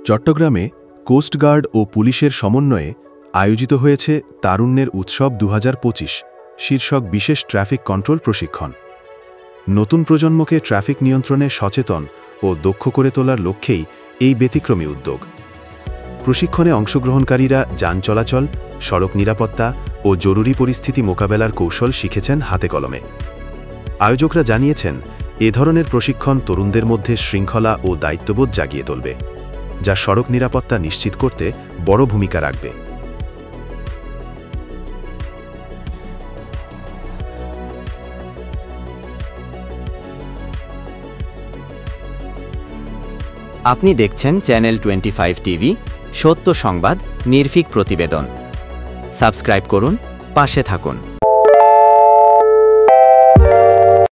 চট্টগ্রামে কোস্টগার্ড ও পুলিশের সমন্বয়ে আয়োজিত হয়েছে তারুণ্যের উৎসব 2025 শীর্ষক বিশেষ ট্রাফিক কন্ট্রোল প্রশিক্ষণ। নতুন প্রজন্মকে ট্রাফিক নিয়ন্ত্রণে সচেতন ও দক্ষ করে তোলার লক্ষ্যেই এই ব্যতিক্রমী উদ্যোগ। প্রশিক্ষণে অংশগ্রহণকারীরা যান চলাচল, সড়ক নিরাপত্তা ও জরুরি পরিস্থিতি মোকাবেলার কৌশল শিখেছেন হাতে কলমে। আয়োজকরা জানিয়েছেন, এ ধরনের প্রশিক্ষণ তরুণদের মধ্যে শৃঙ্খলা ও দায়িত্ববোধ জাগিয়ে তুলবে, যা সড়ক নিরাপত্তা নিশ্চিত করতে বড় ভূমিকা রাখবে। আপনি দেখছেন চ্যানেল 25 টিভি, সত্য সংবাদ, নির্ভীক প্রতিবেদন। সাবস্ক্রাইব করুন, পাশে থাকুন।